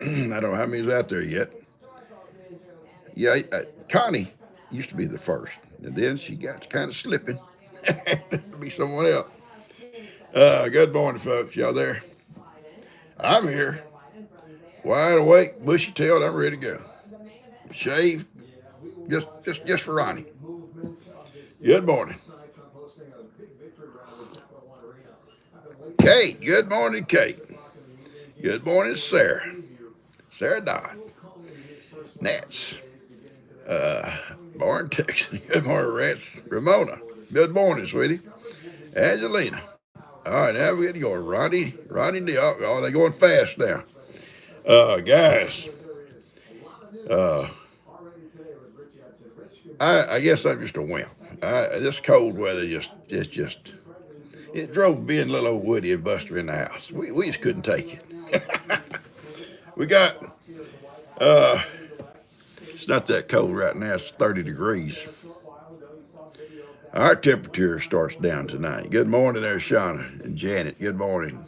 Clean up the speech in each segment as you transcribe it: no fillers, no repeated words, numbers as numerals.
I don't know how many's out there yet. Yeah, Connie used to be the first, and then she got kind of slipping. It'll be someone else. Good morning, folks. Y'all there? I'm here, wide awake, bushy tailed. I'm ready to go. Shaved, just for Ronnie. Good morning, Kate. Good morning, Kate. Good morning, Sarah. Sarah Dodd. Nats. Born Texas. Good morning, Rats. Ramona. Good morning, sweetie. Angelina. All right, now we get to go. Ronnie, oh, they're going fast now. Guys, uh, I guess I'm just a wimp. This cold weather it drove me and little old Woody and Buster in the house. We just couldn't take it. We got, uh, it's not that cold right now. It's 30 degrees. Our temperature starts down tonight. Good morning there, Shauna and Janet. Good morning.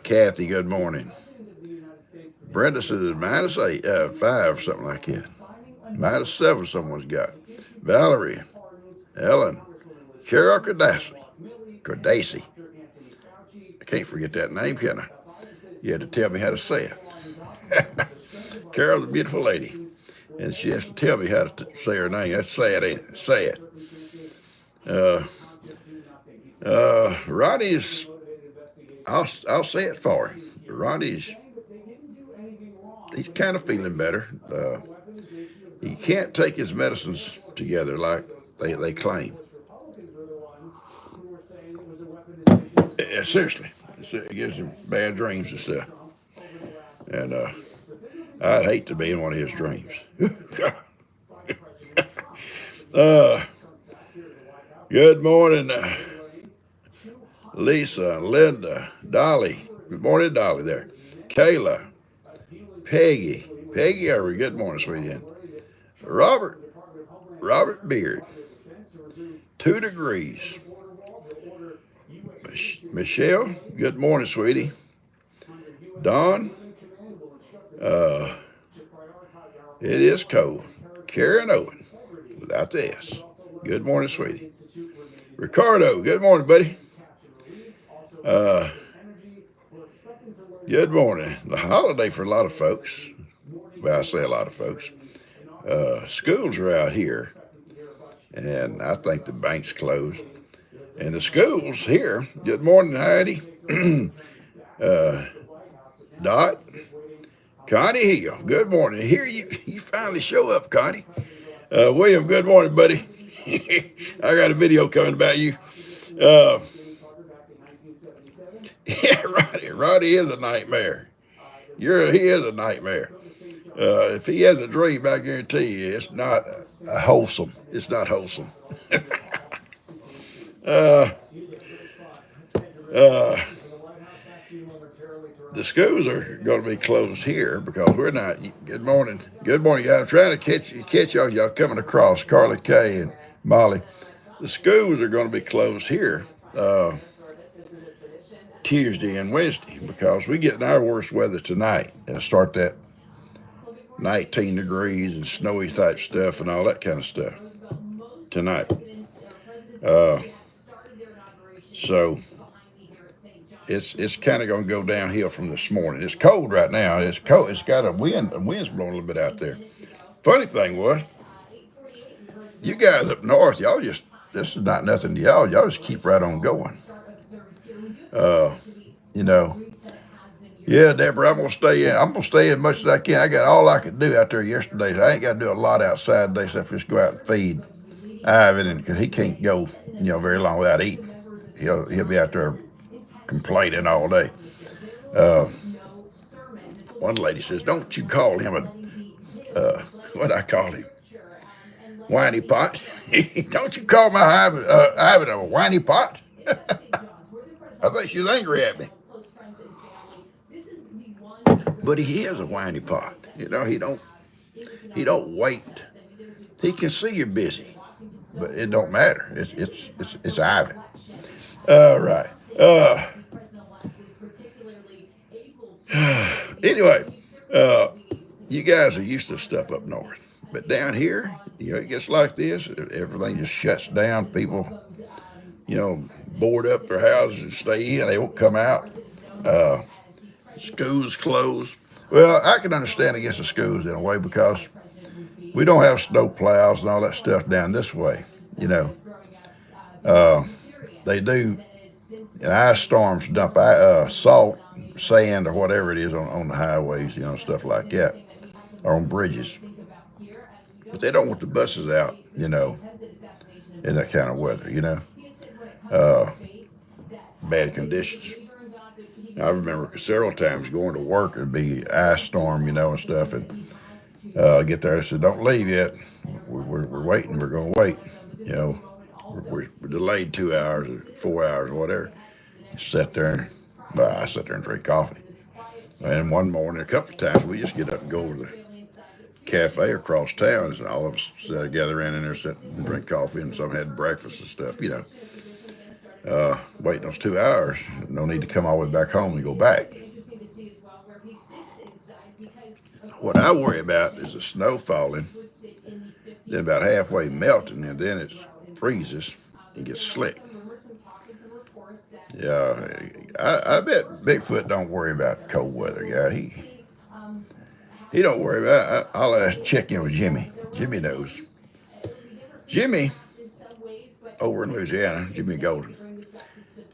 Kathy, good morning. Brenda says minus 8, 5, something like that. -7, someone's got. Valerie, Ellen, Carol Cardassi. I can't forget that name, can I? You had to tell me how to say it. Carol's a beautiful lady, and she has to tell me how to say her name. That's sad, ain't it? Sad. Uh, Ronnie's, I'll say it for him. Ronnie's, he's kind of feeling better. He can't take his medicines together like they claim. Seriously, it gives him bad dreams and stuff. And I'd hate to be in one of his dreams. uh, Good morning, Lisa, Linda, Dolly. Good morning, Dolly there. Kayla, Peggy Avery. Good morning, sweetie. Robert, Robert Beard. 2 degrees. Michelle, good morning, sweetie. Don, uh, it is cold. Karen Owen, without the S. Good morning, sweetie. Ricardo, good morning, buddy. Uh, Good morning. The holiday for a lot of folks. Well, I say a lot of folks. Schools are out here, and I think the bank's closed. And the schools here. Good morning, Heidi. uh, Dot, Connie Hill. Good morning. Here you finally show up, Connie. William, good morning, buddy. I got a video coming about you. Uh, yeah, Roddy is a nightmare. He is a nightmare. If he has a dream, I guarantee you, it's not wholesome. It's not wholesome. uh, uh, the schools are going to be closed here because we're not. Good morning, guys. I'm trying to catch y'all coming across. Carly Kay and Molly. The schools are going to be closed here Tuesday and Wednesday because we get in our worst weather tonight and start that 19 degrees and snowy type stuff and all that kind of stuff tonight. Uh, so it's kind of going to go downhill from this morning. It's cold right now. It's cold. It's got a wind. The wind's blowing a little bit out there. Funny thing was, you guys up north, this is not nothing to y'all. Y'all just keep right on going. Uh, you know, yeah, Deborah, I'm gonna stay in. I'm gonna stay in as much as I can. I got all I could do out there yesterday. So I ain't got to do a lot outside today, except just go out and feed Ivan, and because he can't go, very long without eating. He'll be out there complaining all day. Uh, One lady says, "Don't you call him what I call him, whiny pot? Don't you call my Ivan a whiny pot?" I think she's angry at me. But he is a whiny pot. He don't wait. He can see you're busy, but it don't matter. It's Ivan. All right. Anyway, uh, you guys are used to stuff up north, but down here, it gets like this. Everything just shuts down. People, board up their houses and stay in. They won't come out. Uh, Schools closed. Well, I can understand against the schools in a way because we don't have snow plows and all that stuff down this way. You know, uh, they do. And ice storms dump salt, sand, or whatever it is on the highways. Stuff like that, or on bridges. But they don't want the buses out. In that kind of weather. Uh, Bad conditions. I remember several times going to work and be ice storm, and stuff, and get there. I said, "Don't leave yet. We're waiting. We're going to wait. You know, we're delayed 2 hours or 4 hours or whatever." Sat there, I sat there and drank coffee. And one morning, a couple of times, we just get up and go to the cafe across town, and all of us gather in there, sit and drink coffee, and some had breakfast and stuff. Waiting those 2 hours. No need to come all the way back home and go back. What I worry about is the snow falling, then about halfway melting, and then it freezes and gets slick. Yeah, I bet Bigfoot don't worry about cold weather, guy. He don't worry about it. I'll check in with Jimmy. Jimmy knows. Jimmy, over in Louisiana, Jimmy Golden,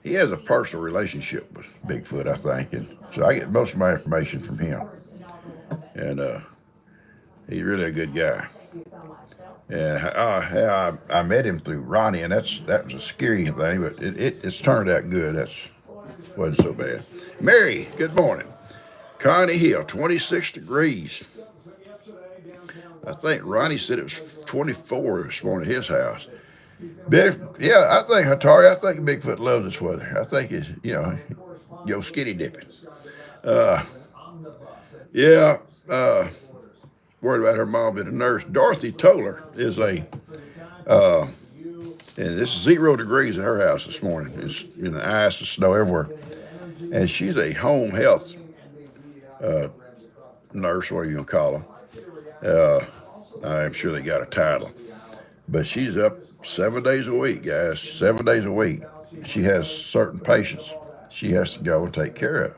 he has a personal relationship with Bigfoot, I think, and so I get most of my information from him. And he's really a good guy. And I met him through Ronnie, and that was a scary thing, but it's turned out good. Wasn't so bad. Mary, good morning. Connie Hill, 26 degrees. I think Ronnie said it was 24 this morning at his house. I think Bigfoot loves this weather. I think it's, go skinny dipping. Yeah, worried about her mom being a nurse. Dorothy Toller is and it's 0 degrees in her house this morning. It's ice and snow everywhere. And she's a home health nurse, whatever you gonna call them. I'm sure they got a title, but she's up 7 days a week, guys. 7 days a week. She has certain patients she has to go and take care of.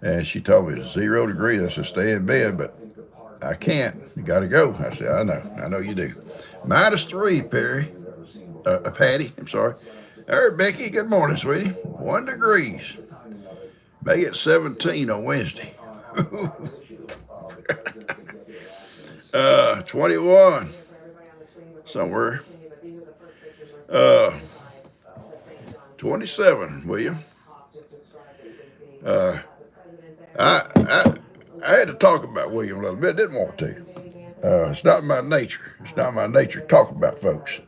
And she told me it's 0 degrees. I said, stay in bed, but I can't. You got to go. I said, I know you do. -3, Perry. Patty, I'm sorry. All right, Becky, good morning, sweetie. 1 degrees. May get 17 on Wednesday. 21 somewhere. 27, William. I had to talk about William a little bit. Didn't want to. It's not my nature. It's not my nature to talk about folks.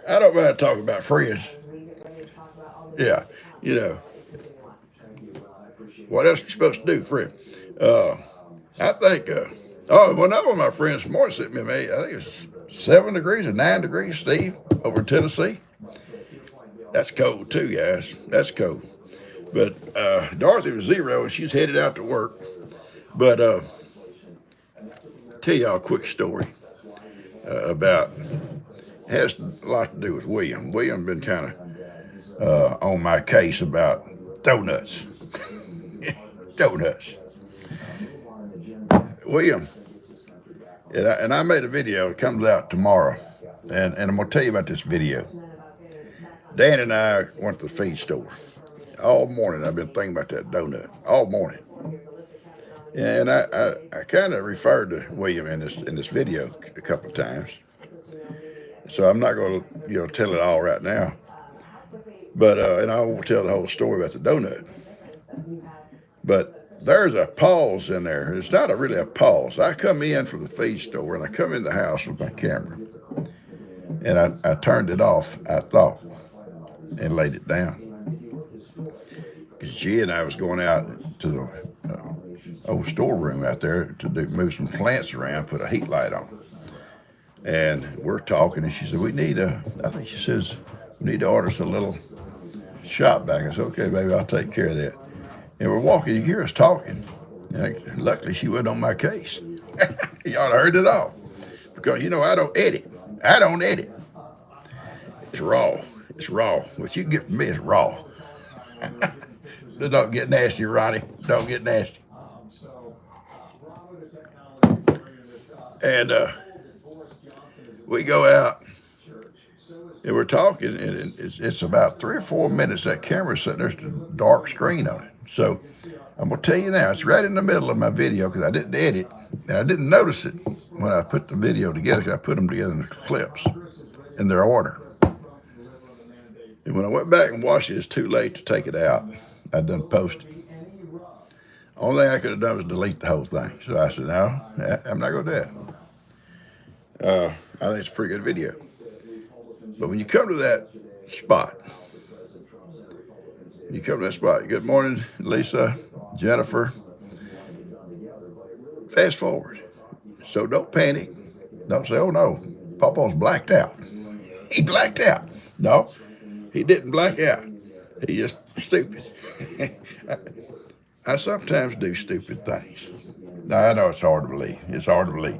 I don't mind talking about friends. Yeah, what else are you supposed to do, friend? I think. One of my friends this morning sent me. I think it's 7 degrees or 9 degrees, Steve, over in Tennessee. That's cold too, guys. That's cold. But Dorothy was 0, and she's headed out to work. But tell y'all a quick story about. Has a lot to do with William. William been kind of on my case about donuts. Donuts. William, and I made a video. It comes out tomorrow, and I'm gonna tell you about this video. Dan and I went to the feed store all morning. I've been thinking about that donut all morning, and I kind of referred to William in this video a couple of times. So I'm not going to tell it all right now, but and I won't tell the whole story about the donut. But there's a pause in there. It's not really a pause. I come in from the feed store and I come in the house with my camera, and I turned it off. I thought, and laid it down because G and I was going out to the old storeroom out there to move some plants around, put a heat light on. And we're talking, and she said, I think she says, we need to order us a little shop back. I said, okay, baby, I'll take care of that. And we're walking, you hear us talking. And luckily, she wasn't on my case. You ought to heard it all. Because, you know, I don't edit. I don't edit. It's raw. It's raw. What you get from me is raw. Don't get nasty, Ronnie. Don't get nasty. And we go out and we're talking, and it's about 3 or 4 minutes. That camera's sitting there's a dark screen on it. So I'm gonna tell you now, it's right in the middle of my video because I didn't edit, and I didn't notice it when I put the video together. Because I put them together in the clips in their order. And when I went back and watched it, it's too late to take it out. I done posted. Only thing I could have done was delete the whole thing. So I said, no, I'm not gonna do that. I think it's a pretty good video. But when you come to that spot, good morning, Lisa, Jennifer, fast forward. So don't panic. Don't say, oh no, PawPaw's blacked out. He blacked out. No, he didn't black out. He just stupid. I sometimes do stupid things. I know it's hard to believe. It's hard to believe.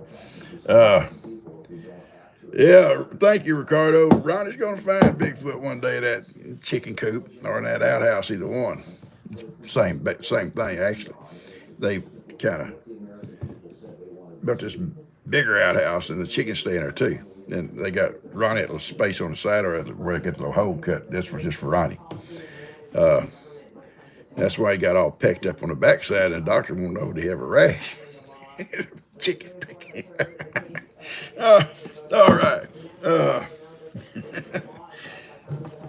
Yeah, thank you, Ricardo. Ronnie's going to find Bigfoot one day, that chicken coop or in that outhouse, either one. Same thing, actually. They kind of built this bigger outhouse, and the chickens stay in there too. And they got Ronnie at a space on the side or where it gets a little hole cut. That's just for Ronnie. That's why he got all pecked up on the backside, and the doctor won't know he have a rash. Chicken picking. All right.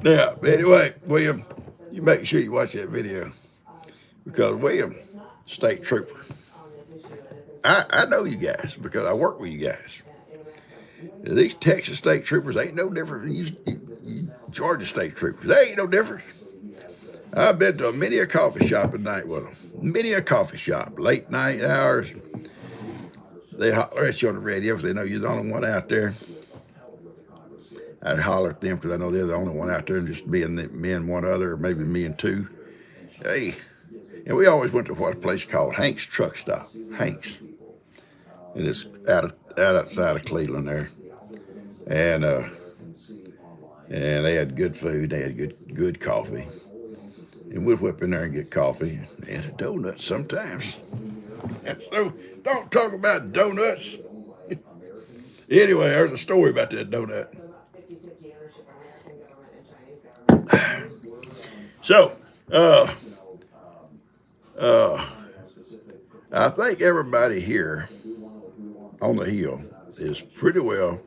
Now, anyway, William, you make sure you watch that video because William, state trooper. I know you guys because I work with you guys. These Texas state troopers ain't no different than you Georgia state troopers. They ain't no different. I've been to many a coffee shop at night with them. Many a coffee shop, late night hours. They holler at you on the radio because they know you're the only one out there. I'd holler at them because I know they're the only one out there, and just being me and one other, or maybe me and two. Hey, and we always went to what a place called Hank's Truck Stop. Hank's, and it's outside of Cleveland there, and they had good food. They had good coffee, and we'd whip in there and get coffee and a donut sometimes. So don't talk about donuts. Anyway, there's a story about that donut. So, I think everybody here on the hill is pretty well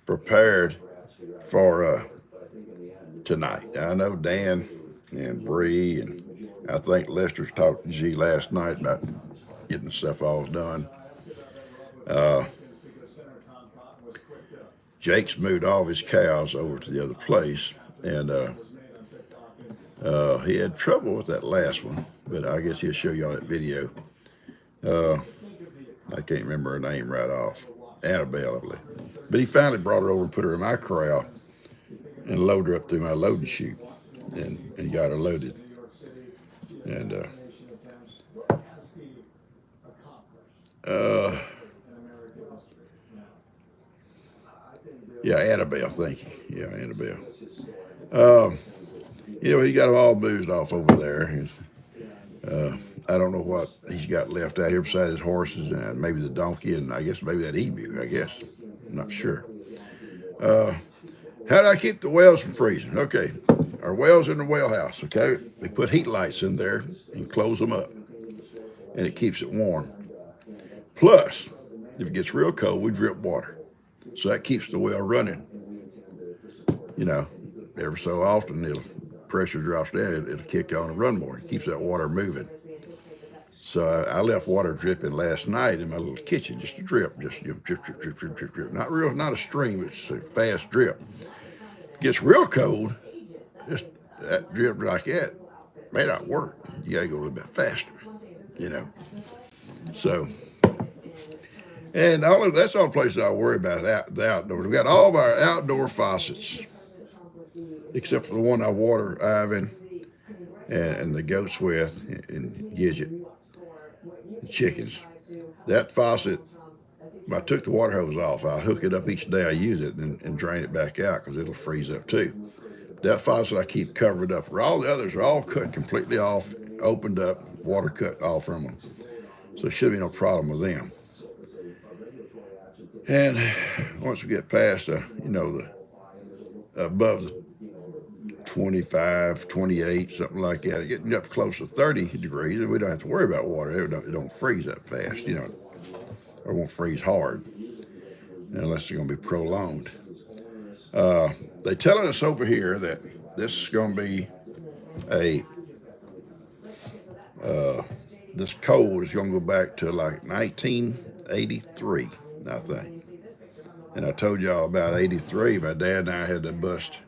prepared for tonight. I know Dan and Bree, and I think Lester talked to G last night about getting the stuff all done. Jake's moved all of his cows over to the other place, and he had trouble with that last one, but I guess he'll show y'all that video. I can't remember her name right off. Annabelle, I believe. But he finally brought her over and put her in my corral and loaded her up through my loading chute and got her loaded. And yeah, Annabelle, thank you. Yeah, Annabelle. He got them all boozed off over there. I don't know what he's got left out here beside his horses and maybe the donkey and I guess maybe that emu, I guess. I'm not sure. How do I keep the wells from freezing? Okay, our wells in the well house, okay? We put heat lights in there and close them up, and it keeps it warm. Plus, if it gets real cold, we drip water. So that keeps the well running. Every so often, the pressure drops down, it'll kick on and run more. It keeps that water moving. So I left water dripping last night in my little kitchen, just a drip, just drip, drip, drip, drip, drip, drip. Not a stream, it's a fast drip. It gets real cold, just that drip like that may not work. You got to go a little bit faster, So, and that's all the places I worry about, the outdoors. We got all of our outdoor faucets, except for the one I water Ivan and the goats with, and Gidget, chickens. That faucet, I took the water hose off. I hook it up each day. I use it and drain it back out because it'll freeze up too. That faucet I keep covered up. All the others are all cut completely off, opened up, water cut off from them. So there should be no problem with them. And once we get past the above the 25, 28, something like that, getting up close to 30 degrees, and we don't have to worry about water. It don't freeze up fast, or won't freeze hard unless it's going to be prolonged. They're telling us over here that this is going to be this cold is going to go back to like 1983, I think. And I told y'all about 83. My dad and I had to bust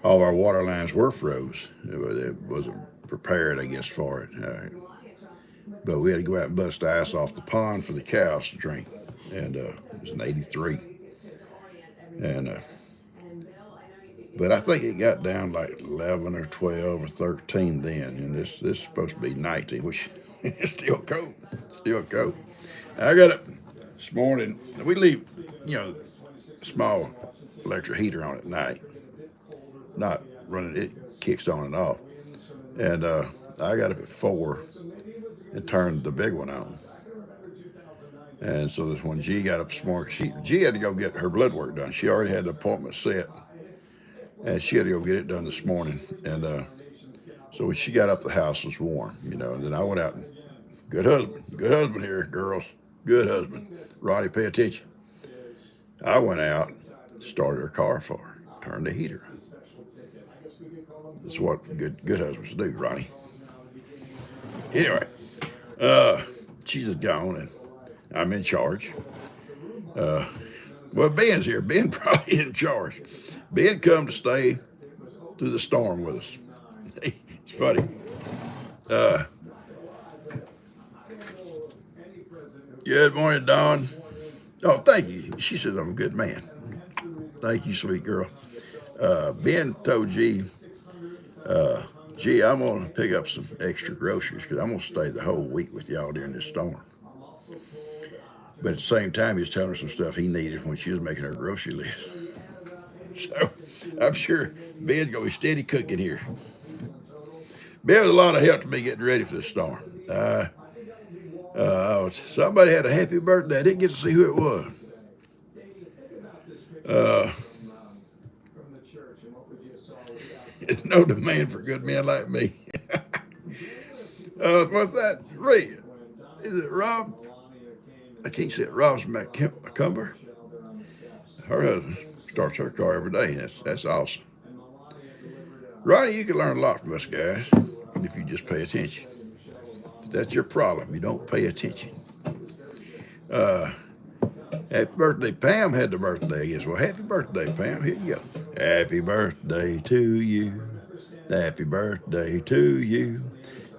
all our water lines were froze. It wasn't prepared, I guess, for it. But we had to go out and bust the ice off the pond for the cows to drink. And it was in 83. And but I think it got down like 11 or 12 or 13 then. And this is supposed to be 19, which is still cold. Still cold. I got up this morning. We leave, small electric heater on at night. Not running, it kicks on and off. And I got up at 4 and turned the big one on. And so this when G got up this morning, G had to go get her blood work done. She already had the appointment set, and she had to go get it done this morning. And so when she got up, the house was warm, And then I went out and good husband here, girls, good husband. Roddy, pay attention. I went out, started her car for her, turned the heater on. That's what good husbands do, Ronnie. Anyway, she's just gone, and I'm in charge. Well, Ben's here. Ben probably in charge. Ben come to stay through the storm with us. It's funny. Good morning, Dawn. Oh, thank you. She says I'm a good man. Thank you, sweet girl. Ben told G, Gee, I'm going to pick up some extra groceries because I'm going to stay the whole week with y'all during this storm. But at the same time, he was telling her some stuff he needed when she was making her grocery list. So I'm sure Ben's going to be steady cooking here. Ben was a lot of help to me getting ready for the storm. Somebody had a happy birthday. I didn't get to see who it was. There's no demand for good men like me. What's that? Ray? Is it Rob? I can't say it. Rob's McCumber. Her husband starts her car every day. That's awesome. Ronnie, you can learn a lot from us guys if you just pay attention. That's your problem. You don't pay attention. Happy birthday. Pam had the birthday, I guess. Well, happy birthday, Pam. Here you go. Happy birthday to you. Happy birthday to you.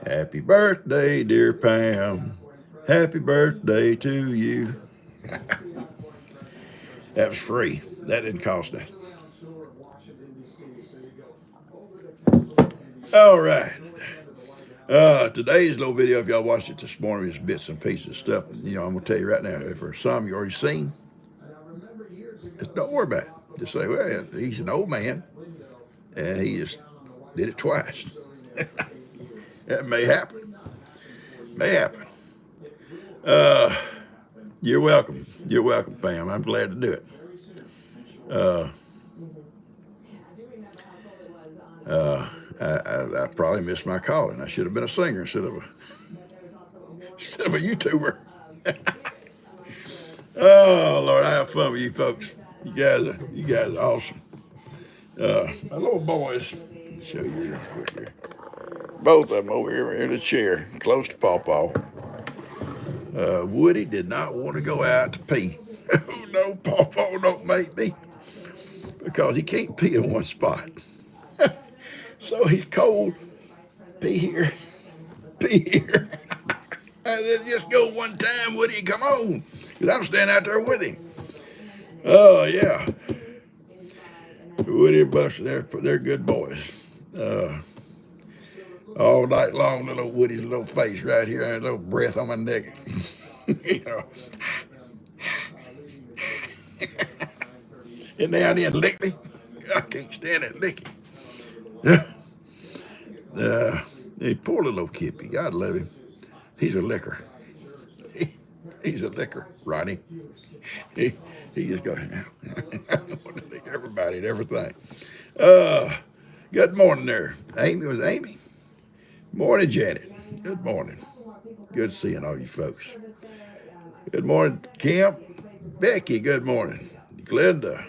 Happy birthday, dear Pam. Happy birthday to you. That was free. That didn't cost that. All right. Today's little video, if y'all watched it this morning, is bits and pieces of stuff. I'm going to tell you right now, if there's some you already seen, just don't worry about it. Just say, well, he's an old man, and he just did it twice. That may happen. May happen. You're welcome. You're welcome, Pam. I'm glad to do it. I probably missed my calling. I should have been a singer instead of a YouTuber. Oh Lord, I have fun with you folks. You guys are awesome. My little boys, show you real quick here. Both of them over here in the chair, close to PawPaw. Woody did not want to go out to pee. Oh no, PawPaw don't make me, because he can't pee in one spot. So he's cold. Pee here, pee here. And then just go one time, Woody, come on. Because I'm standing out there with him. Oh, yeah. Woody and Buster, they're good boys. Uh, all night long, little Woody's little face right here, and a little breath on my neck. You know, and now and then lick me. I can't stand that licking. uh, poor little Kippy, God love him. He's a licker. He's a licker, Ronnie. He, he just goes, lick everybody and everything. Good morning there. Amy was Amy. Morning, Janet. Good morning. Good seeing all you folks. Good morning, Kim. Becky, good morning. Glenda.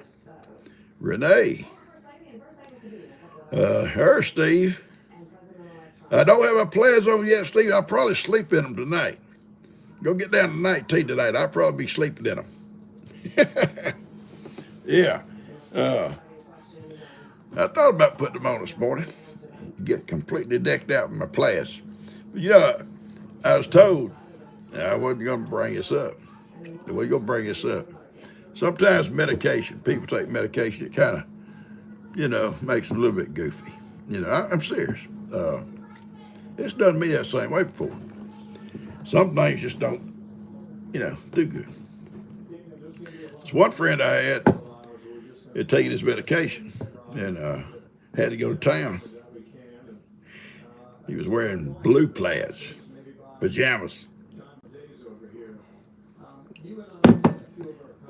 Renee. Her, Steve. I don't have my plans over yet, Steve. I'll probably sleep in them tonight. Go get down to 19 tonight. I'll probably be sleeping in them. Yeah. I thought about putting them on this morning. Get completely decked out in my plaids. But I was told I wasn't going to bring this up. I wasn't going to bring this up. Sometimes medication, people take medication, it kind of, makes them a little bit goofy. I'm serious. It's done me that same way before. Some things just don't, do good. It's one friend I had taken his medication and had to go to town. He was wearing blue plaids, pajamas.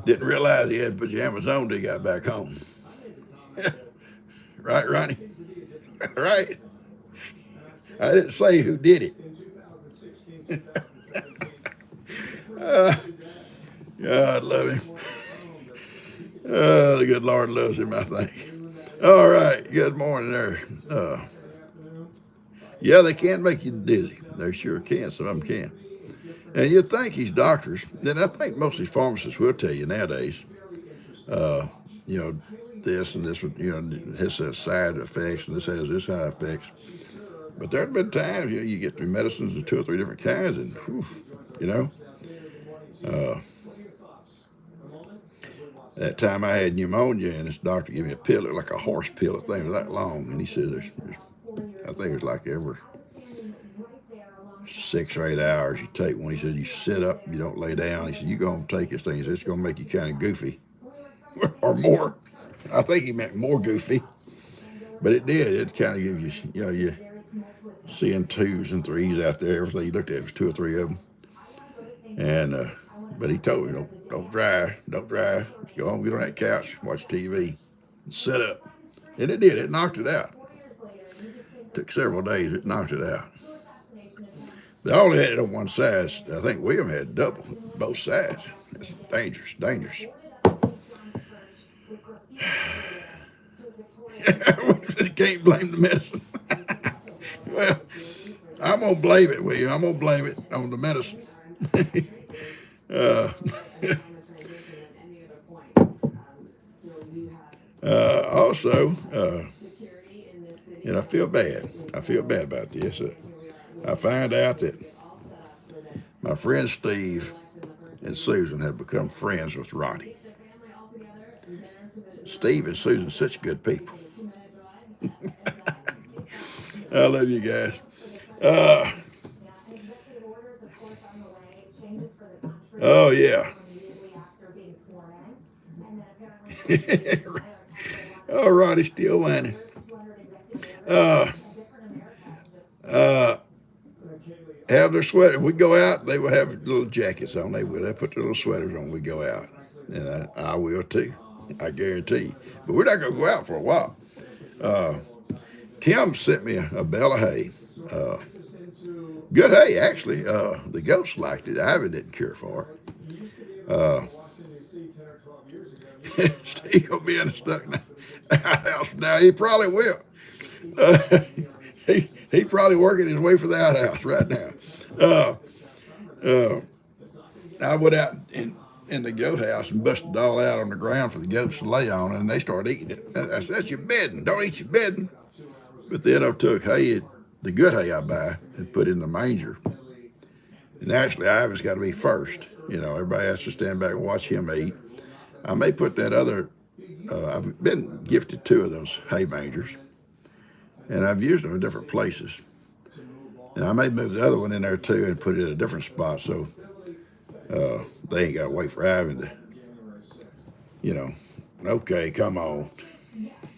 Didn't realize he had pajamas on till he got back home. Right, Ronnie? Right? I didn't say who did it. God love him. The good Lord loves him, I think. All right, good morning there. Yeah, they can make you dizzy. They sure can, some of them can. And you'd think he's doctors. Then I think most of these pharmacists will tell you nowadays, this and this, has side effects and this has this side effects. But there have been times, you get through medicines of 2 or 3 different kinds and, that time I had pneumonia and this doctor gave me a pill, it looked like a horse pill, a thing was that long. And he said, I think it was like every 6 or 8 hours you take one. He said, you sit up, you don't lay down. He said, you go and take this thing. He said, it's going to make you kind of goofy or more. I think he meant more goofy, but it did. It kind of gives you, you seeing 2s and 3s out there. Everything you looked at was 2 or 3 of them. And, but he told me, don't drive. Go home, get on that couch, watch TV, and sit up. And it did. It knocked it out. Took several days. It knocked it out. But I only had it on one side. I think William had double, both sides. That's dangerous. Can't blame the medicine. Well, I'm going to blame it, William. I'm going to blame it on the medicine. Also, and I feel bad. I feel bad about this. I find out that my friend Steve and Susan have become friends with Ronnie. Steve and Susan are such good people. I love you guys. Oh, yeah. Oh, Ronnie's still whining. Have their sweater. We go out, they will have little jackets on. They will. They put their little sweaters on. We go out. And I will too. I guarantee. But we're not going to go out for a while. Kim sent me a bale of hay. Good hay, actually. The goats liked it. Ivan didn't care for it. Steve will be in a stuck house now. He probably will. He's probably working his way for the outhouse right now. I went out in the goat house and busted it all out on the ground for the goats to lay on, and they started eating it. I said, that's your bedding. Don't eat your bedding. But then I took hay, the good hay I buy, and put it in the manger. And actually, Ivan's got to be first. Everybody has to stand back and watch him eat. I may put that other I've been gifted 2 of those hay mangers, and I've used them in different places. And I may move the other one in there too and put it in a different spot so they ain't got to wait for Ivan to, you know, okay, come on.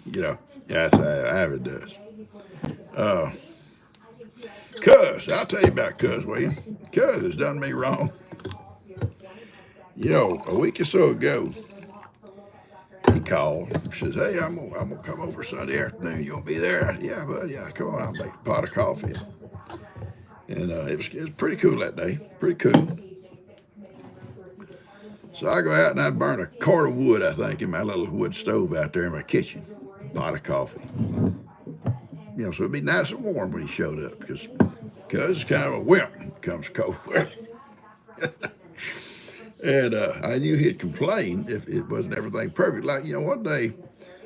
You know, that's how Ivan does. Cuz, I'll tell you about Cuz, William. Cuz has done me wrong. You know, a week or so ago, he called. Says, "Hey, I'm gonna come over Sunday afternoon. You gonna be there?" I said, "Yeah, bud. Yeah, come on. I'll make a pot of coffee." And it was pretty cool that day. Pretty cool. So I go out and I burn a quart of wood, I think, in my little wood stove out there in my kitchen. Pot of coffee. You know, so it'd be nice and warm when he showed up because it's kind of a wimp when it comes to cold weather. And I knew he'd complain if it wasn't everything perfect. Like, you know, one day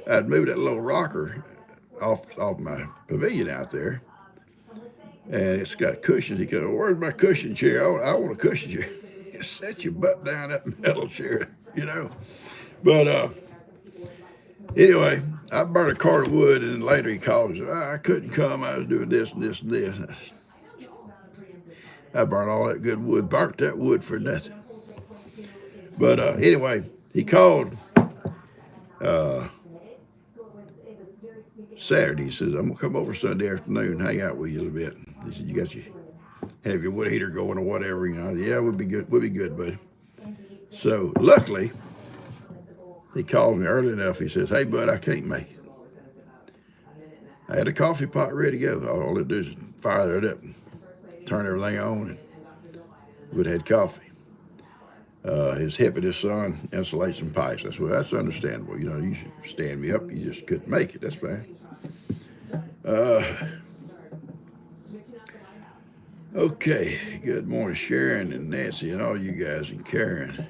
I'd moved that little rocker off my pavilion out there, and it's got cushions. He goes, "Where's my cushion chair? I want a cushion chair." Set your butt down that metal chair, you know. But anyway, I burned a quart of wood, and then later he called and said, "I couldn't come. I was doing this and this and this." I burned all that good wood, burnt that wood for nothing. But anyway, he called Saturday. He says, "I'm gonna come over Sunday afternoon and hang out with you a little bit." He said, "You got have your wood heater going or whatever?" You know, yeah, we'll be good. We'll be good, buddy. So luckily, he called me early enough. He says, "Hey, bud, I can't make it." I had a coffee pot ready to go. All it do is fire it up and turn everything on, and we'd had coffee. His hip and his son insulate some pipes. That's understandable. You know, you should stand me up. You just couldn't make it. That's fine. Okay. Good morning, Sharon and Nancy and all you guys and Karen.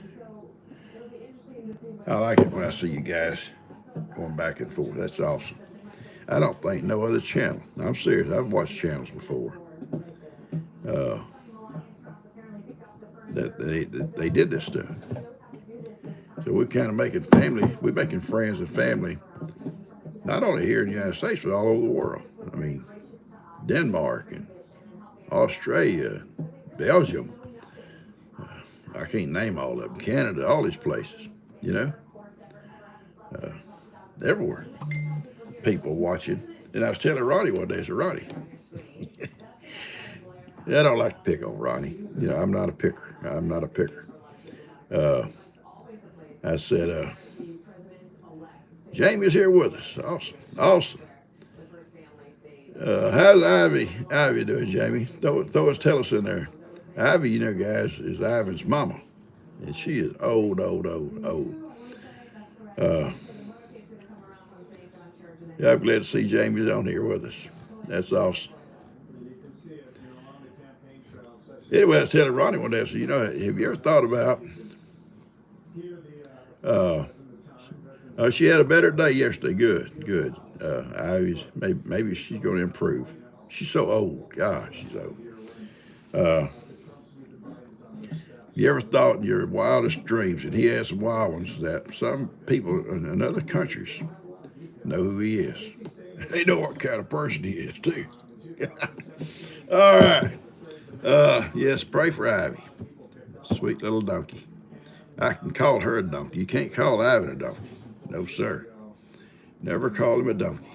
I like it when I see you guys going back and forth. That's awesome. I don't think no other channel. I'm serious. I've watched channels before that they did this stuff. So we're kind of making family. We're making friends and family, not only here in the United States, but all over the world. I mean, Denmark and Australia, Belgium. I can't name all of them. Canada, all these places. You know, everywhere. People watching. And I was telling Ronnie one day, I said, "Ronnie, I don't like to pick on Ronnie. You know, I'm not a picker. I'm not a picker." I said, "Jamie's here with us. Awesome. Awesome. How's Ivy doing, Jamie? Throw us, tell us in there. Ivy, you know, guys, is Ivan's mama. And she is old, old, old, old. Yeah, I'm glad to see Jamie's on here with us. That's awesome. Anyway, I was telling Ronnie one day, I said, "You know, have you ever thought about she had a better day yesterday. Good, good. Ivy's maybe she's going to improve. She's so old. Gosh, she's old. You ever thought in your wildest dreams, and he has some wild ones, that some people in other countries know who he is? They know what kind of person he is, too." All right. Yes, pray for Ivy. Sweet little donkey. I can call her a donkey. You can't call Ivan a donkey. No, sir. Never call him a donkey.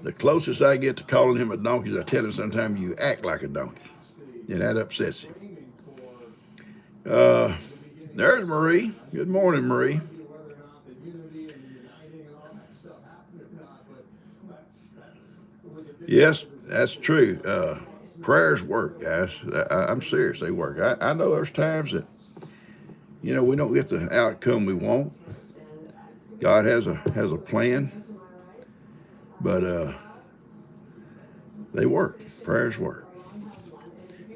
The closest I get to calling him a donkey is I tell him sometimes you act like a donkey. And that upsets him. There's Marie. Good morning, Marie. Yes, that's true. Prayers work, guys. I'm serious. They work. I know there's times that, you know, we don't get the outcome we want. God has a plan, but they work. Prayers work.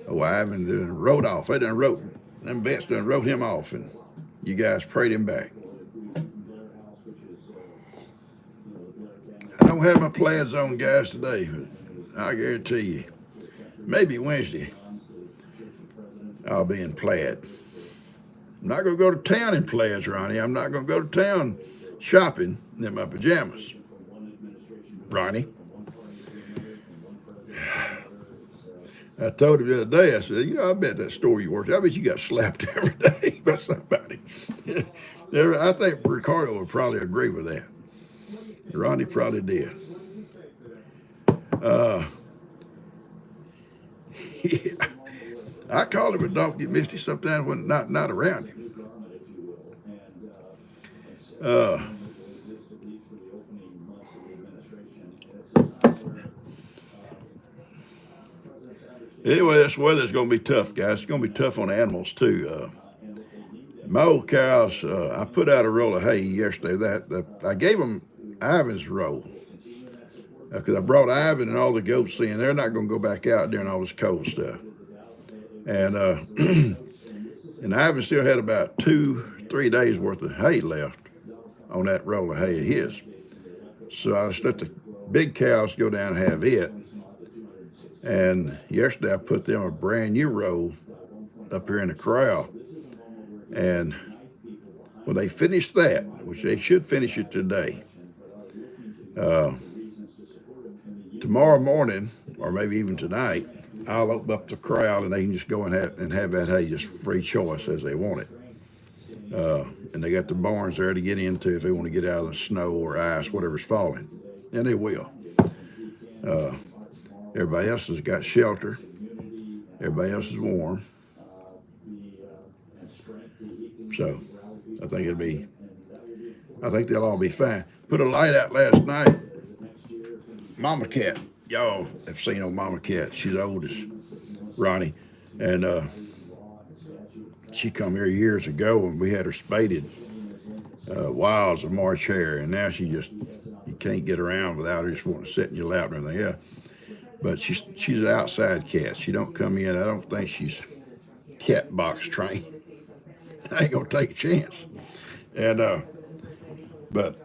Oh, Ivan done wrote off. Them vets done wrote him off, and you guys prayed him back. I don't have my plaids on, guys, today, but I guarantee you, maybe Wednesday, I'll be in plaid. I'm not going to go to town in plaids, Ronnie. I'm not going to go to town shopping in my pajamas, Ronnie. I told him the other day, I said, I bet that store you worked at, I bet you got slapped every day by somebody. I think Ricardo would probably agree with that. Ronnie probably did. Yeah. I call him a donkey misty sometimes when not around him. Anyway, this weather's going to be tough, guys. It's going to be tough on animals too. My old cows, I put out a roll of hay yesterday. I gave them Ivan's roll because I brought Ivan and all the goats in. They're not going to go back out during all this cold stuff. And and Ivan still had about 2-3 days worth of hay left on that roll of hay of his. So I just let the big cows go down and have it. And yesterday I put them a brand new roll up here in the corral. And when they finish that, which they should finish it today, tomorrow morning, or maybe even tonight, I'll open up the corral and they can just go and have that hay just free choice as they want it. And they got the barns there to get into if they want to get out of the snow or ice, whatever's falling. And they will. Everybody else has got shelter. Everybody else is warm. So I think they'll all be fine. Put a light out last night. Mama Cat. Y'all have seen old Mama Cat. She's the oldest, Ronnie. And she come here years ago and we had her spaded wilds of March hare. And now you can't get around without her just wanting to sit in your lap and everything. Yeah. But she's an outside cat. She don't come in. I don't think she's cat box trained. I ain't gonna take a chance. And but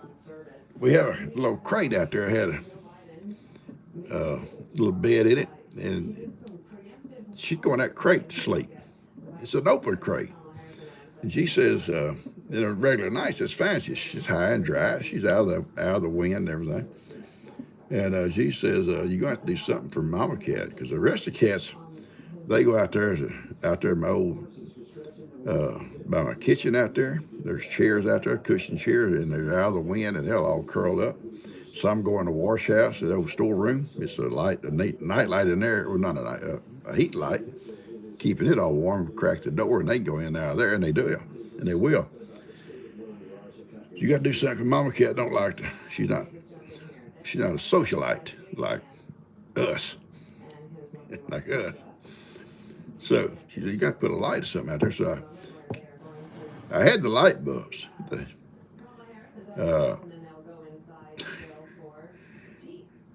we have a little crate out there. I had a little bed in it, and she'd go in that crate to sleep. It's an open crate, and she says, in a regular night, that's fine. She's high and dry. She's out of the wind and everything. And she says, you're gonna have to do something for Mama Cat because the rest of the cats, they go out there in my old by my kitchen out there. There's chairs out there, cushion chairs, and they're out of the wind and they're all curled up. Some go in the wash house, the old storeroom. It's a night light in there, or not a heat light, keeping it all warm. Crack the door and they go in out of there, and they do, and they will. You got to do something. Mama Cat don't like to. She's not a socialite like us, like us. So she said, you got to put a light or something out there. So I had the light bulbs.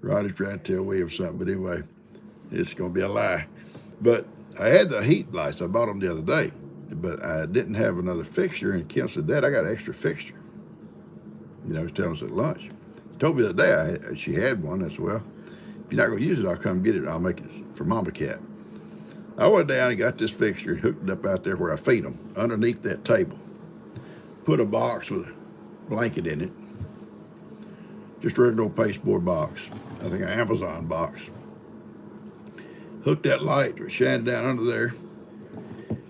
Roddy's trying to tell William something, but anyway, it's going to be a lie. But I had the heat lights. I bought them the other day, but I didn't have another fixture. And Kim said, Dad, I got an extra fixture. He was telling us at lunch. He told me the other day she had one. I said, well, if you're not going to use it, I'll come get it. I'll make it for Mama Cat. I went down and got this fixture and hooked it up out there where I feed them, underneath that table. Put a box with a blanket in it. Just a regular old pasteboard box. I think an Amazon box. Hooked that light, shined it down under there.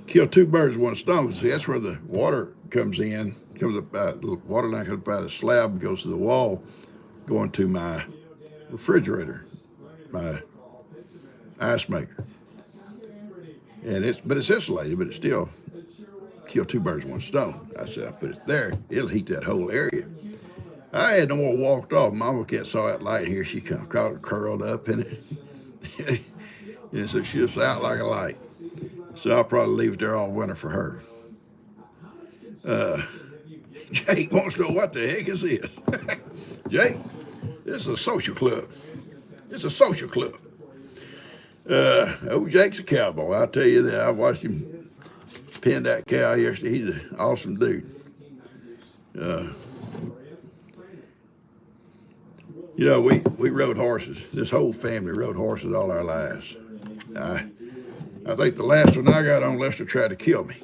Kill two birds with one stone. See, that's where the water comes in. Comes up, the water line comes up out of the slab, goes to the wall, going to my refrigerator, my ice maker. And it's insulated, but it still kill two birds with one stone. I said, I put it there, it'll heat that whole area. I had no more walked off. Mama Cat saw that light here. She curled up in it. And so she was out like a light. So I'll probably leave it there all winter for her. Jake wants to know what the heck is this. Jake, this is a social club. It's a social club. Old Jake's a cowboy. I'll tell you that. I watched him pin that cow yesterday. He's an awesome dude. We rode horses. This whole family rode horses all our lives. I think the last one I got on, Lester tried to kill me.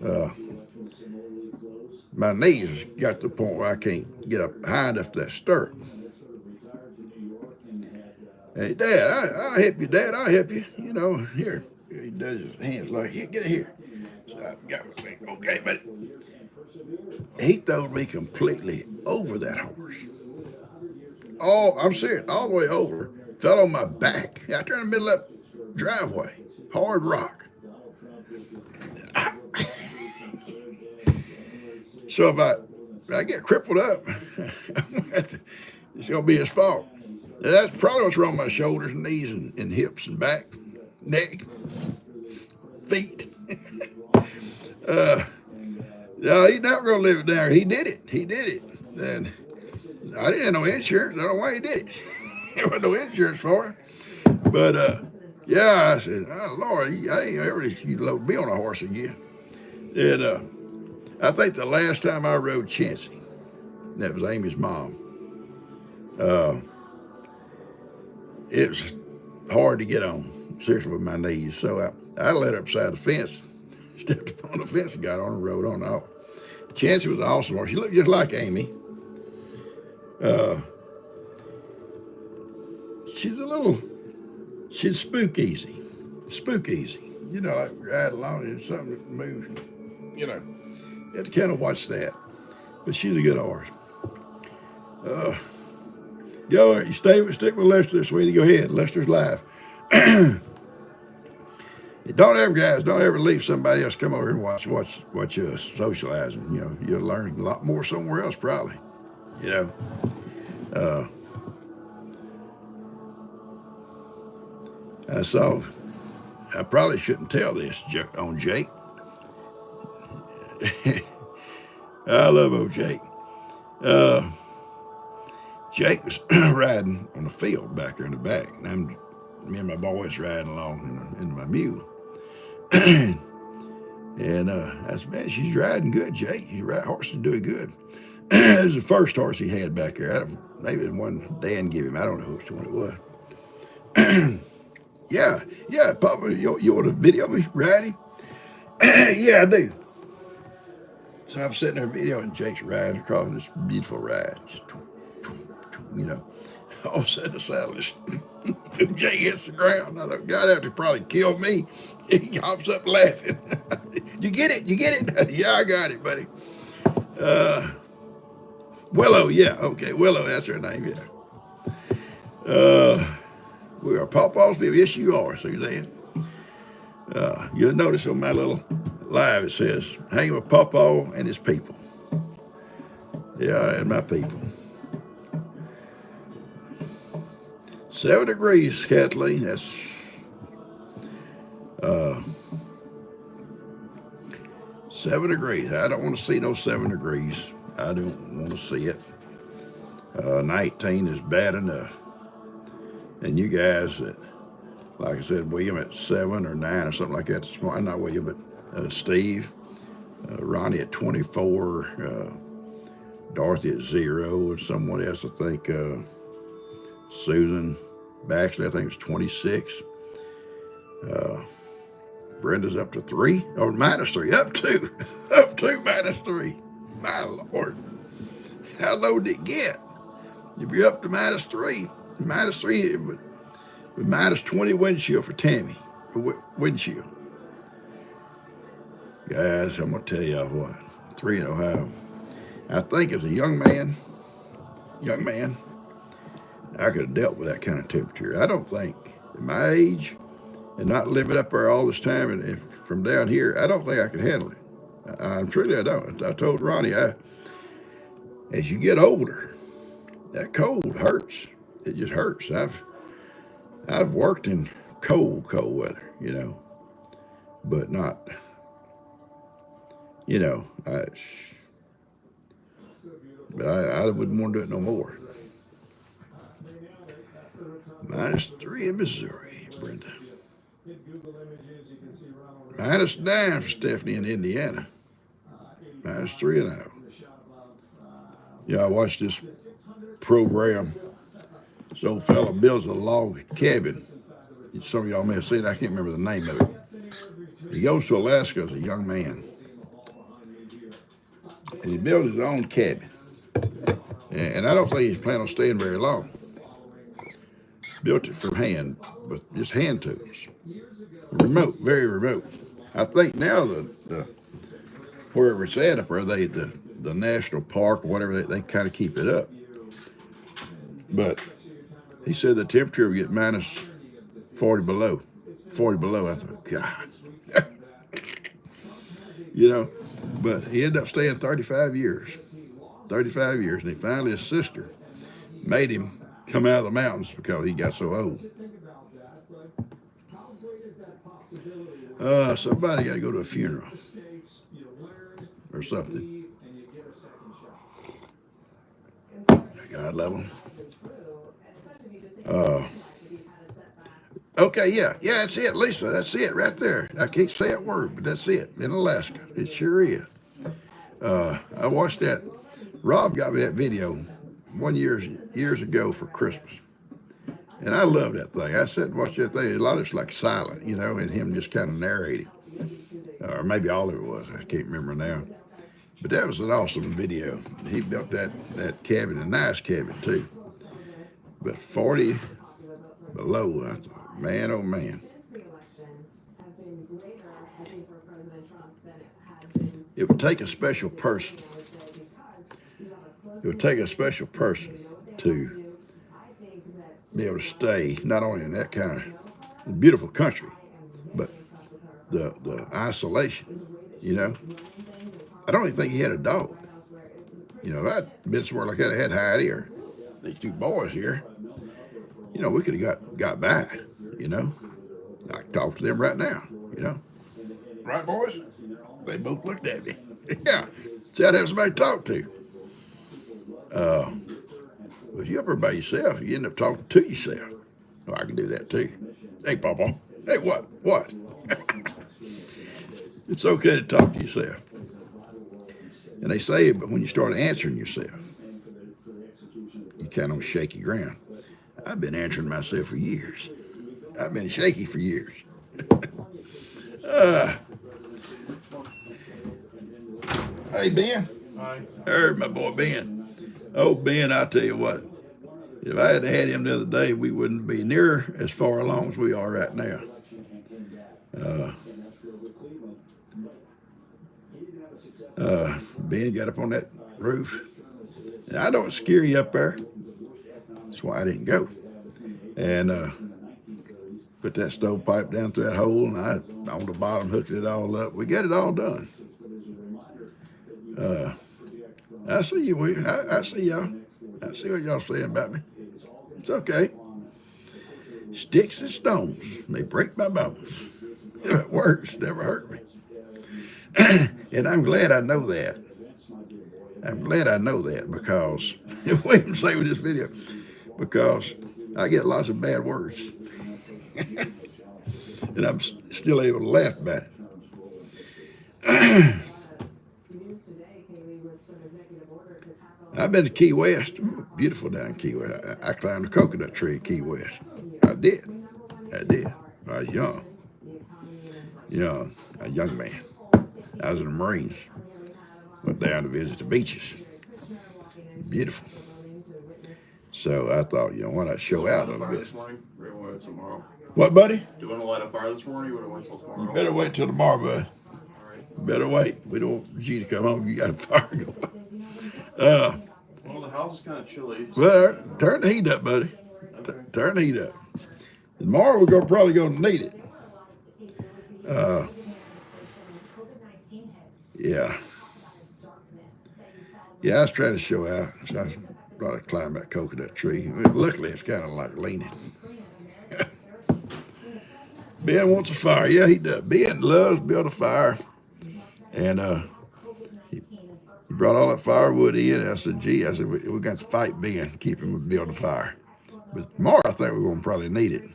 Uh, my knees got to the point where I can't get up high enough to that stirrup. Hey, Dad, I'll help you, Dad. I'll help you. You know, here. He does his hands like, here, get it here. So I got my thing. Okay, buddy. He throwed me completely over that horse. I'm serious, all the way over. Fell on my back out there in the middle of that driveway. Hard rock. So if I get crippled up, it's going to be his fault. And that's probably what's wrong with my shoulders, knees, and hips, and back, neck, feet. No, he's not going to live it down. He did it. He did it. And I didn't have no insurance. I don't know why he did it. There wasn't no insurance for it. But, yeah, I said, oh, Lord, I ain't ever load me on a horse again. And I think the last time I rode Chancy, that was Amy's mom, it was hard to get on, seriously, with my knees. So I let her upside the fence, stepped upon the fence and got on and rode on out. Chancy was an awesome horse. She looked just like Amy. She's spook easy. You know, like ride along and something that moves, you know. You have to kind of watch that. But she's a good horse. You stick with Lester, sweetie. Go ahead. Lester's live. Don't ever leave somebody else come over here and watch us socializing. You know, you'll learn a lot more somewhere else probably. You know. I probably shouldn't tell this on Jake. I love old Jake. Jake was riding on the field back there in the back, and me and my boys riding along in my mule. And I said, man, she's riding good, Jake. Your horse is doing good. It was the first horse he had back there. Maybe the one Dan gave him. I don't know which one it was. Yeah, Papa, you want to video me riding? Yeah, I do. So I'm sitting there videoing Jake's riding across this beautiful ride. Just, you know, all of a sudden the saddle just, Jake hits the ground. I thought, God, after probably killed me. He hops up laughing. You get it? Yeah, I got it, buddy. Willow, yeah, okay, Willow, that's her name, yeah. We are PawPaw's People. Yes, you are, Suzanne. You'll notice on my little live it says, hang with PawPaw and his people. Yeah, and my people. 7 degrees, Kathleen. That's 7 degrees. I don't want to see no 7 degrees. I don't want to see it. 19 is bad enough. And you guys that, like I said, William at 7 or 9 or something like that. Not William, but Steve, Ronnie at 24, Dorothy at 0, and someone else, I think, Susan Baxley, I think it's 26. Brenda's up to 3, or -3, up 2, -3. My Lord, how low did it get? If you're up to -3, with -20 windshield for Tammy, windshield. Guys, I'm gonna tell y'all what, 3 in Ohio. I think as a young man, I could have dealt with that kind of temperature. I don't think, at my age, and not living up there all this time and from down here, I don't think I could handle it. I don't. I told Ronnie, as you get older, that cold hurts. It just hurts. I've worked in cold weather, you know, but not, you know, I wouldn't want to do it no more. -3 in Missouri, Brenda. -9 for Stephanie in Indiana. -3 and out. Yeah, I watched this program. This old fella builds a log cabin. Some of y'all may have seen it. I can't remember the name of it. He goes to Alaska as a young man. and he built his own cabin. And I don't think he's planning on staying very long. Built it from hand, with just hand tools. Remote, very remote. I think now the wherever it's at up there, the national park or whatever, they kind of keep it up. But he said the temperature would get minus 40 below. 40 below. I thought, God. You know, but he ended up staying 35 years. 35 years. And he finally, his sister made him come out of the mountains because he got so old. Somebody got to go to a funeral or something. God love him. Okay, yeah, that's it, Lisa. That's it right there. I can't say that word, but that's it. In Alaska, it sure is. I watched that. Rob got me that video years ago for Christmas, and I love that thing. I sat and watched that thing. A lot of it's like silent, you know, and him just kind of narrating, or maybe all of it was. I can't remember now. But that was an awesome video. He built that cabin, a nice cabin too. But 40 below, I thought, man, oh man. It would take a special person. It would take a special person to be able to stay not only in that kind of beautiful country, but the isolation, you know. I don't even think he had a dog. You know, if I'd been somewhere like that, I had Heidi or these two boys here, you know, we could have got by, you know. I can talk to them right now, you know. Right, boys? They both looked at me. Yeah. See, I'd have somebody to talk to. But you up there by yourself, you end up talking to yourself. Oh, I can do that too. Hey, PawPaw. Hey, what? What? It's okay to talk to yourself. And they say, but when you start answering yourself, you kind of on shaky ground. I've been answering myself for years. I've been shaky for years. Hey, Ben. Hi. Heard my boy Ben. Oh, Ben, I tell you what. If I had had him the other day, we wouldn't be near as far along as we are right now. Ben got up on that roof. And I don't scare you up there. That's why I didn't go. And put that stovepipe down through that hole, and I on the bottom hooking it all up. We got it all done. I see you. I see y'all. I see what y'all saying about me. It's okay. Sticks and stones may break my bones. If it works, never hurt me. And I'm glad I know that. I'm glad I know that because, wait and say with this video, because I get lots of bad words. And I'm still able to laugh about it. I've been to Key West. Ooh, beautiful down in Key West. I climbed a coconut tree in Key West. I did. I was young. A young man. I was in the Marines. Went down to visit the beaches. Beautiful. So I thought, why not show out a little bit? Tomorrow. What, buddy? Do you want to light a fire this morning? Or wait till tomorrow? You better wait till tomorrow, bud. All right. Better wait. We don't want you to come home. You got a fire going. Well, the house is kind of chilly. Well, turn the heat up, buddy. Turn the heat up. Tomorrow we're probably going to need it. Yeah. Yeah, I was trying to show out. So I thought I'd climb that coconut tree. Luckily, it's kind of like leaning. Ben wants a fire. Yeah, he does. Ben loves to build a fire. And he brought all that firewood in. And I said, we got to fight Ben, keep him from building a fire. But tomorrow, I think we're going to probably need it.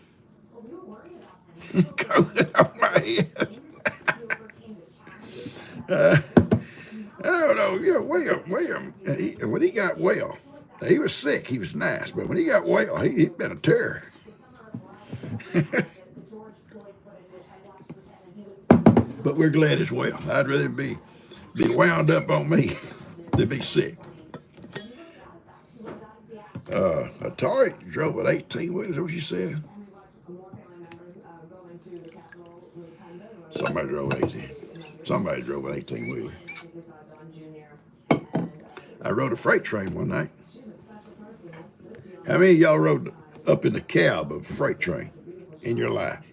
Going on my head. I don't know. William, when he got well, he was sick. He was nice. But when he got well, he'd been a terror. But we're glad it's well. I'd rather be wound up on me They'd be sick. Atari drove an 18-wheeler, is that what you said? Somebody drove an 18-wheeler. I rode a freight train one night. How many of y'all rode up in the cab of a freight train in your life?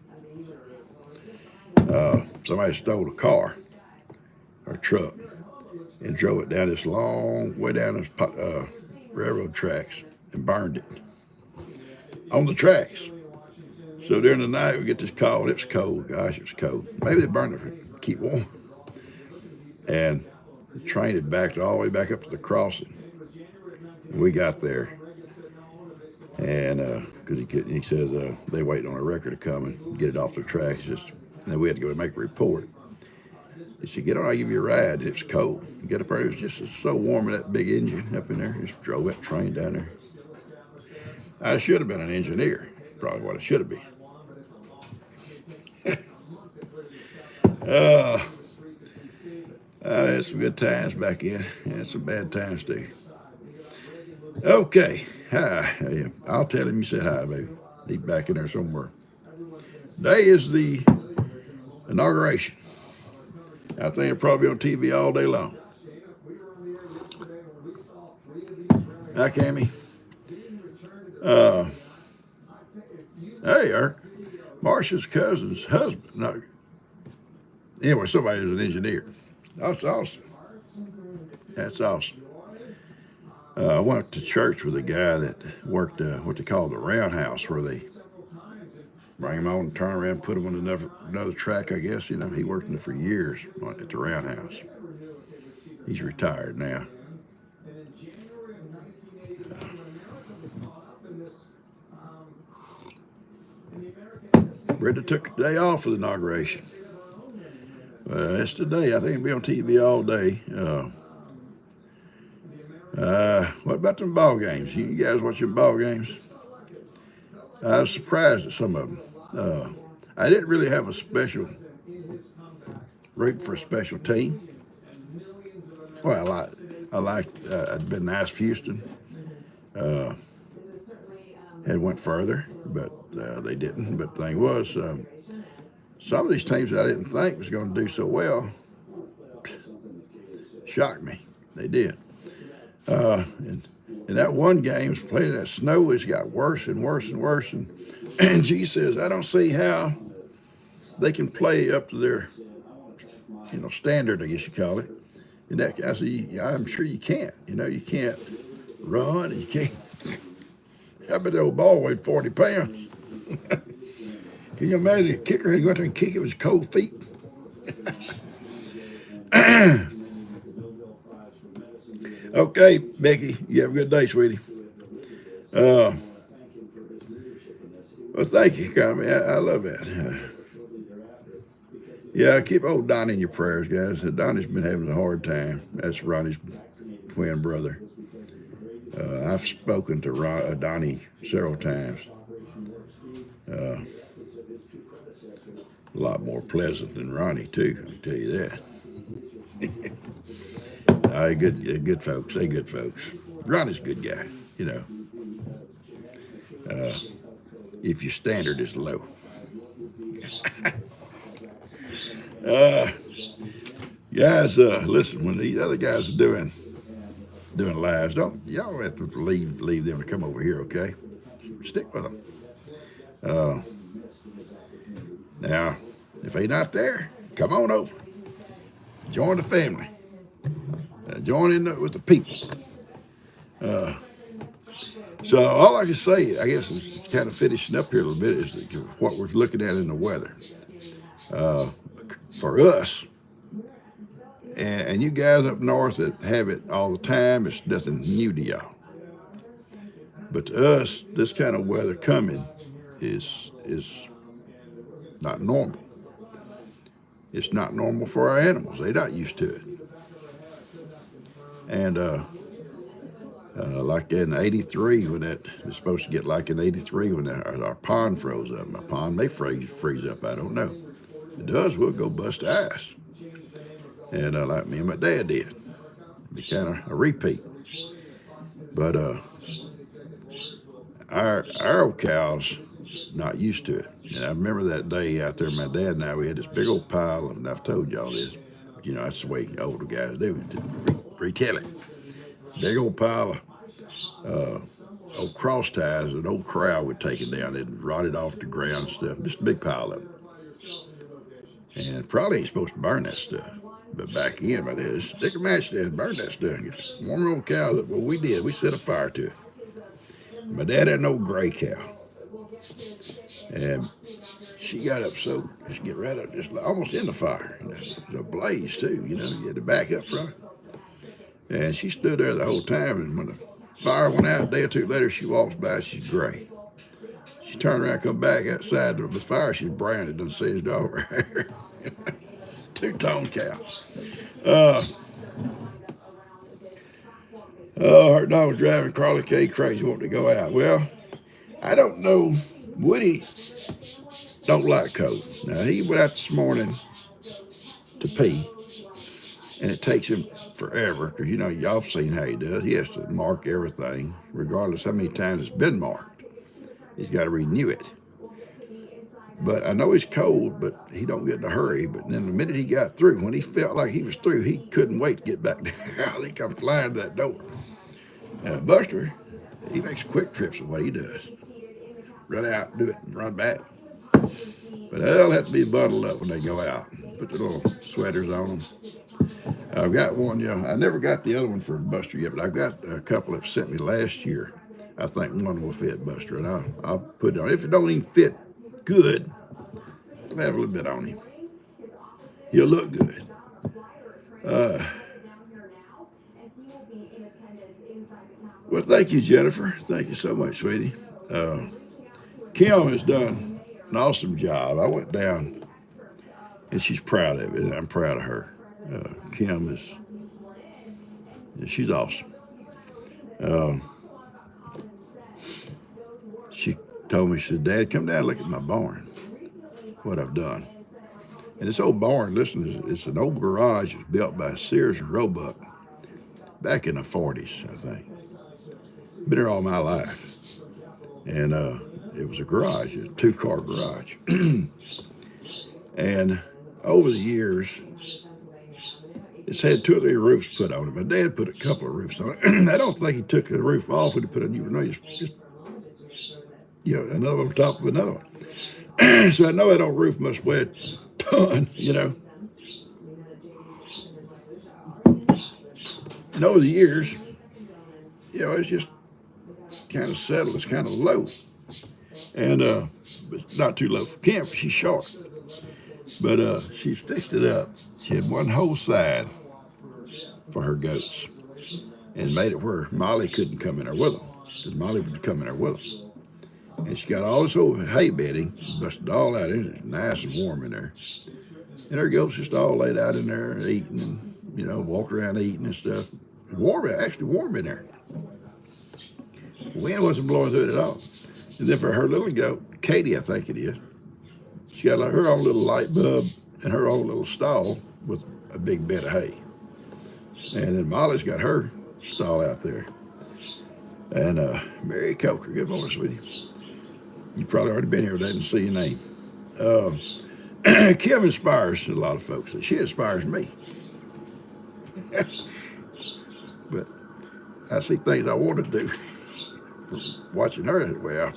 Somebody stole a car or truck and drove it down this long way down this railroad tracks and burned it on the tracks. So during the night we get this call. It was cold. Gosh, it was cold. Maybe they burned it to keep warm. And the train had backed all the way back up to the crossing. And we got there. And because he said they waiting on a wrecker to come and get it off the tracks. And then we had to go and make a report. He said, "Get on, I'll give you a ride." It was cold. You get up there, it was just so warm in that big engine up in there. Just drove that train down there. I should have been an engineer. Probably what I should have been. Had some good times back in. Had some bad times too. Okay. Hi. Yeah, I'll tell him you said hi, baby. He's back in there somewhere. Today is the inauguration. I think it'll probably be on TV all day long. Hi, Cammy. Hey, Eric. Marcia's cousin's husband. No. Anyway, somebody who's an engineer. That's awesome. That's awesome. I went to church with a guy that worked what they call the roundhouse, where they bring him on, turn around, put him on another track, I guess. You know, he worked in it for years at the roundhouse. He's retired now. Brenda took a day off for the inauguration. It's today. I think it'll be on TV all day. What about them ball games? You guys watching ball games? I was surprised at some of them. I didn't really have a special root for a special team. Well, I'd been nice for Houston. Had went further, but they didn't. But the thing was, some of these teams that I didn't think was going to do so well shocked me. They did. And that one game was played in that snow. It's got worse and worse and worse. And G says, I don't see how they can play up to their, standard, I guess you call it. And that, I said, yeah, I'm sure you can't. You can't run and you can't. I bet that old ball weighed 40 pounds. Can you imagine a kicker had to go out there and kick it with his cold feet? Okay, Becky, you have a good day, sweetie. Well, thank you, Connie. I love that. Yeah, keep old Donnie in your prayers, guys. Donnie's been having a hard time. That's Ronnie's twin brother. I've spoken to Donnie several times. A lot more pleasant than Ronnie, too, I can tell you that. Good folks. They good folks. Ronnie's a good guy, if your standard is low. Guys, listen, when these other guys are doing lives, y'all have to leave them to come over here, okay? Stick with them. Now, if they're not there, come on over. Join the family. Join in with the people. So all I can say, I guess, is kind of finishing up here a little bit, is what we're looking at in the weather. For us, and you guys up north that have it all the time, it's nothing new to y'all. But to us, this kind of weather coming is not normal. It's not normal for our animals. They're not used to it. And like in '83, when it's supposed to get like in '83 when our pond froze up. My pond may freeze up, I don't know. If it does, we'll go bust ice. And like me and my dad did. be kind of a repeat. But our old cows not used to it. And I remember that day out there, my dad and I, we had this big old pile of, and I've told y'all this, but that's the way older guys do it, to retell it. Big old pile of old cross ties an old corral would take it down. It rotted off the ground and stuff. Just a big pile of it. And probably ain't supposed to burn that stuff. But back in, my dad, stick a match there and burn that stuff. Warm old cow. Well, we did. We set a fire to it. My dad had an old gray cow. And she got up so, just get right up, just almost in the fire. The blaze, too, you had to back up from it. And she stood there the whole time. And when the fire went out a day or two later, she walks by, she's gray. She turned around, come back outside of the fire, she's brown. It done singed all over her hair. Two-tone cow. Her dog was driving Carly K crazy, wanting to go out. Well, I don't know. Woody don't like cold. Now, he went out this morning to pee, and it takes him forever, because, y'all have seen how he does. He has to mark everything, regardless how many times it's been marked. He's got to renew it. But I know he's cold, but he don't get in a hurry. But then the minute he got through, when he felt like he was through, he couldn't wait to get back down. He come flying to that door. Buster, he makes quick trips of what he does. Run out, do it, and run back. But they'll have to be bundled up when they go out. Put the little sweaters on them. I've got one, I never got the other one from Buster yet, but I've got a couple that sent me last year. I think one will fit Buster, and I'll put it on. If it don't even fit good, I'll have a little bit on him. He'll look good. Well, thank you, Jennifer. Thank you so much, sweetie. Kim has done an awesome job. I went down, and she's proud of it, and I'm proud of her. Kim she's awesome. She told me, she said, Dad, come down and look at my barn, what I've done. And this old barn, listen, it's an old garage. It's built by Sears and Roebuck back in the 40s, I think. Been there all my life. And it was a garage, a two-car garage. And over the years, it's had 2 or 3 roofs put on it. My dad put a couple of roofs on it. I don't think he took the roof off when he put a new one. Just another on top of another one. So I know that old roof must weigh a ton, And over the years, it's just kind of settled. It's kind of low. And it's not too low for Kim. She's short. But she's fixed it up. She had one whole side for her goats and made it where Molly couldn't come in there with them. Because Molly would come in there with them. And she got all this old hay bedding, busted all out in it. It's nice and warm in there. And her goats just all laid out in there eating and, walk around eating and stuff. Actually warm in there. The wind wasn't blowing through it at all. And then for her little goat, Katie, I think it is, she got like her own little light bulb and her own little stall with a big bed of hay. And then Molly's got her stall out there. And Mary Coker, good morning, sweetie. You've probably already been here, but I didn't see your name. Kim inspires a lot of folks. She inspires me. But I see things I want to do from watching her. Well,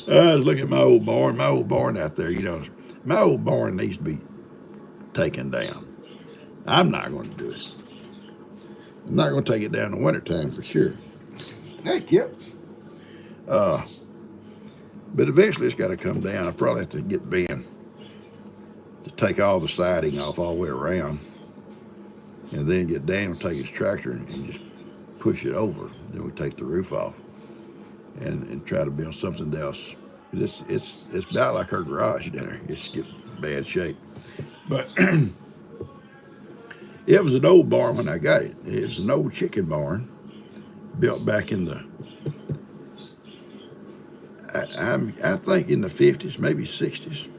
I was looking at my old barn. My old barn out there, my old barn needs to be taken down. I'm not going to do it. I'm not going to take it down in the wintertime for sure. Hey, Kip. But eventually it's got to come down. I probably have to get Ben to take all the siding off all the way around. And then get Dan to take his tractor and just push it over. Then we take the roof off and try to build something else. It's about like her garage dinner. It's getting bad shape. But it was an old barn when I got it. It was an old chicken barn built back in the, I think in the 50s, maybe 60s.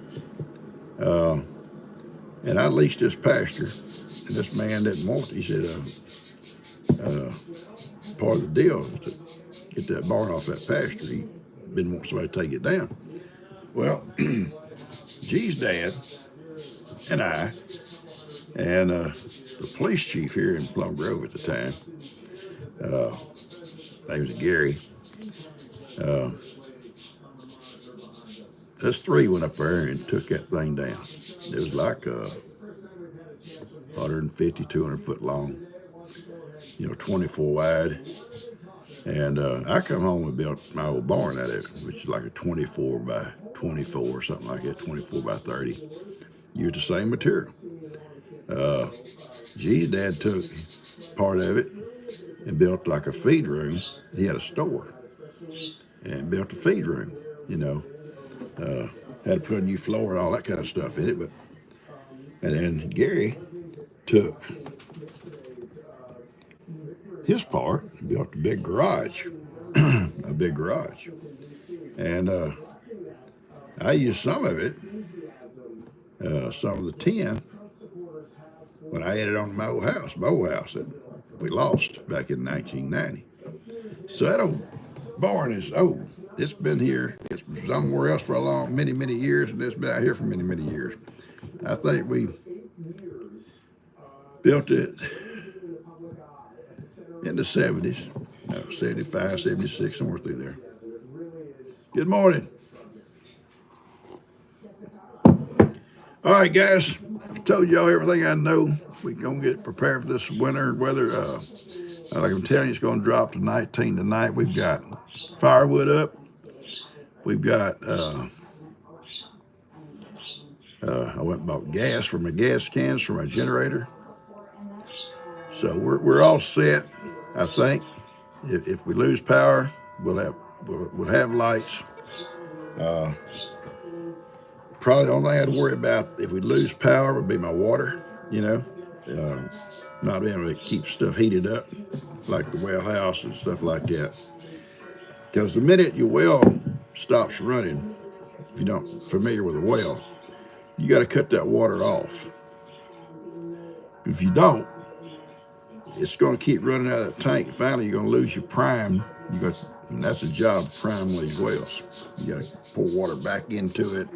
And I leased this pasture, and this man didn't want it. He said, part of the deal was to get that barn off that pasture. He didn't want somebody to take it down. Well, G's dad and I and the police chief here in Plum Grove at the time, name was Gary. Uh, us three went up there and took that thing down. It was like 150, 200 foot long, 24 wide. And I come home and built my old barn out of it, which is like a 24 by 24 or something like that, 24 by 30. Used the same material. G's dad took part of it and built like a feed room. He had a store and built a feed room, had to put a new floor and all that kind of stuff in it. And then Gary took his part and built a big garage, a big garage. And I used some of it, some of the tin, when I added on to my old house that we lost back in 1990. So that old barn is old. It's been here. It's somewhere else for many, many years, and it's been out here for many, many years. I think we built it in the 70s, 75, 76, somewhere through there. Good morning. All right, guys, I've told y'all everything I know. We're going to get prepared for this winter weather. Like I'm telling you, it's going to drop to 19 tonight. We've got firewood up. We've got, I went and bought gas for my gas cans for my generator. So we're all set, I think. If we lose power, we'll have lights. Probably the only thing I'd worry about if we lose power would be my water, not being able to keep stuff heated up like the well house and stuff like that. Because the minute your well stops running, if you're not familiar with a well, you got to cut that water off. If you don't, it's going to keep running out of that tank. Finally, you're going to lose your prime. And that's the job of prime one of these wells. You got to pour water back into it.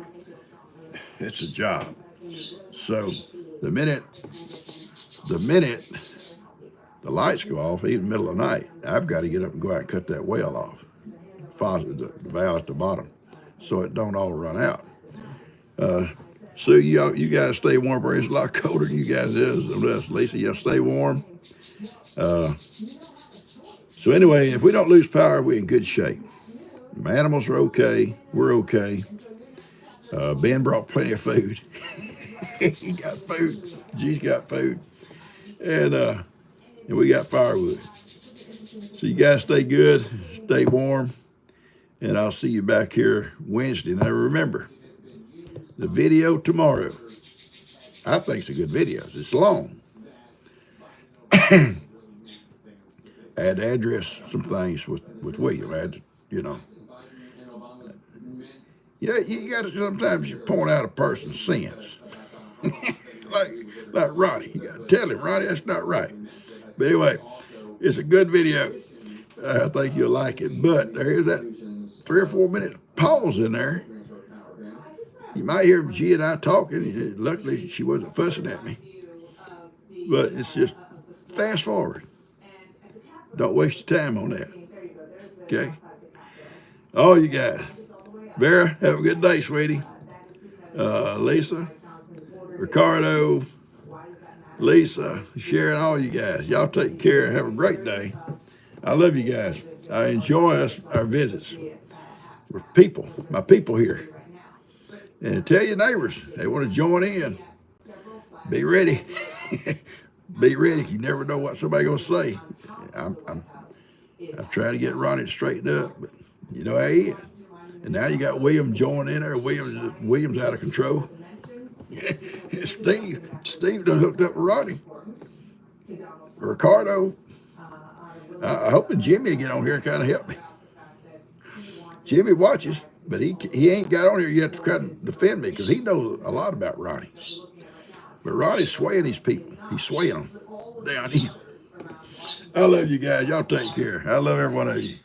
It's a job. So the minute the lights go off, even in the middle of the night, I've got to get up and go out and cut that well off, the valve at the bottom, so it don't all run out. So you guys stay warm, but it's a lot colder than you guys is. Lisa, y'all stay warm. So anyway, if we don't lose power, we're in good shape. My animals are okay. We're okay. Ben brought plenty of food. He got food. G's got food. And we got firewood. So you guys stay good, stay warm, and I'll see you back here Wednesday. Now remember, the video tomorrow, I think it's a good video. It's long. I had to address some things with William. I had to, you got to sometimes you point out a person's sins. like Ronnie. You got to tell him, Ronnie, that's not right. But anyway, it's a good video. I think you'll like it. But there is that 3 or 4 minute pause in there. You might hear G and I talking. Luckily, she wasn't fussing at me. But it's just fast forward. Don't waste your time on that. Okay? All you guys. Vera, have a good day, sweetie. Lisa, Ricardo, Lisa, Sharon, all you guys. Y'all take care. Have a great day. I love you guys. I enjoy our visits with people, my people here. And tell your neighbors, they want to join in. Be ready. Be ready. You never know what somebody's going to say. I'm trying to get Ronnie straightened up, but you know how he is. And now you got William joining in there. William's out of control. Steve done hooked up with Ronnie. Ricardo. I hope Jimmy will get on here and kind of help me. Jimmy watches, but he ain't got on here yet to try to defend me because he knows a lot about Ronnie. But Ronnie's swaying his people. He's swaying them down here. I love you guys. Y'all take care. I love every one of you.